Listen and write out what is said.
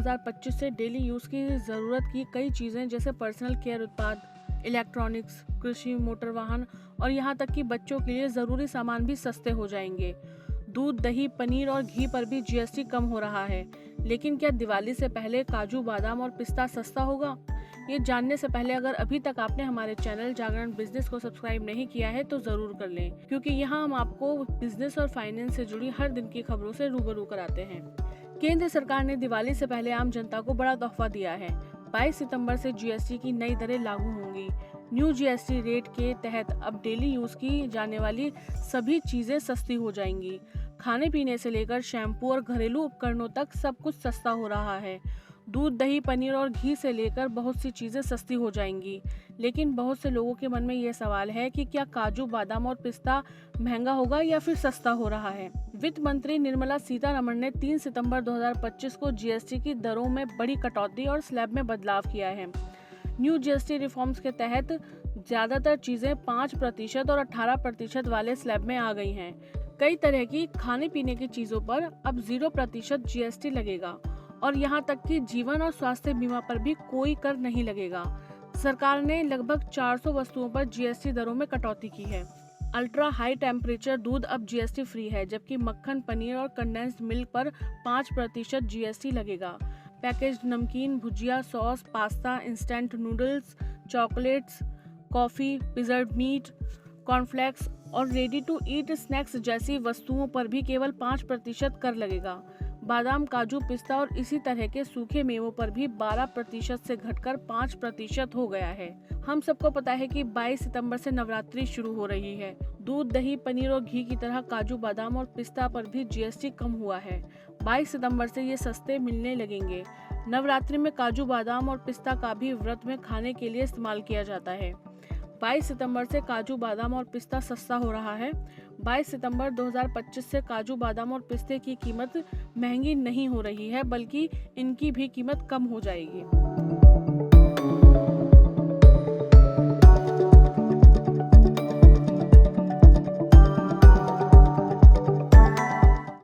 2025 से daily use की ज़रूरत की कई चीज़ें जैसे पर्सनल केयर उत्पाद, इलेक्ट्रॉनिक्स, कृषि, मोटर वाहन और यहाँ तक कि बच्चों के लिए ज़रूरी सामान भी सस्ते हो जाएंगे। दूध, दही, पनीर और घी पर भी जीएसटी कम हो रहा है। लेकिन क्या दिवाली से पहले काजू, बादाम और पिस्ता सस्ता होगा? ये जानने से पहले अगर अभी तक आपने हमारे चैनल जागरण बिजनेस को सब्सक्राइब नहीं किया है तो जरूर कर लें, क्योंकि यहाँ हम आपको बिजनेस और फाइनेंस से जुड़ी हर दिन की खबरों से रूबरू कराते हैं। केंद्र सरकार ने दिवाली से पहले आम जनता को बड़ा तोहफा दिया है। 22 सितंबर से जीएसटी की नई दरें लागू होंगी। न्यू जीएसटी रेट के तहत अब डेली यूज की जाने वाली सभी चीजें सस्ती हो जाएंगी। खाने पीने से लेकर शैम्पू और घरेलू उपकरणों तक सब कुछ सस्ता हो रहा है। दूध, दही, पनीर और घी से लेकर बहुत सी चीजें सस्ती हो जाएंगी। लेकिन बहुत से लोगों के मन में ये सवाल है कि क्या काजू, बादाम और पिस्ता महंगा होगा या फिर सस्ता हो रहा है। वित्त मंत्री निर्मला सीतारमण ने 3 सितंबर 2025 को जीएसटी की दरों में बड़ी कटौती और स्लैब में बदलाव किया है। न्यू जीएसटी रिफॉर्म्स के तहत ज्यादातर चीजें 5% और 18% वाले स्लैब में आ गई हैं। कई तरह की खाने पीने की चीजों पर अब 0% जीएसटी लगेगा और यहाँ तक कि जीवन और स्वास्थ्य बीमा पर भी कोई कर नहीं लगेगा। सरकार ने लगभग 400 वस्तुओं पर जीएसटी दरों में कटौती की है। अल्ट्रा हाई टेम्परेचर दूध अब जीएसटी फ्री है, जबकि मक्खन, पनीर और कंडेंस्ड मिल्क पर 5% जीएसटी लगेगा। Packaged namkeen, bhujia, sauce, pasta, instant noodles, chocolates, coffee, preserved meat, cornflakes और रेडी टू ईट स्नैक्स जैसी वस्तुओं पर भी केवल 5% कर लगेगा। बादाम, काजू, पिस्ता और इसी तरह के सूखे मेवों पर भी 12% से घटकर 5% हो गया है। हम सबको पता है कि 22 सितंबर से नवरात्रि शुरू हो रही है। दूध, दही, पनीर और घी की तरह काजू, बादाम और पिस्ता पर भी जीएसटी कम हुआ है। 22 सितंबर से ये सस्ते मिलने लगेंगे। नवरात्रि में काजू, बादाम और पिस्ता का भी व्रत में खाने के लिए इस्तेमाल किया जाता है। 22 सितंबर से काजू, बादाम और पिस्ता सस्ता हो रहा है। 22 सितंबर 2025 से काजू, बादाम और पिस्ते की कीमत महंगी नहीं हो रही है, बल्कि इनकी भी कीमत कम हो जाएगी।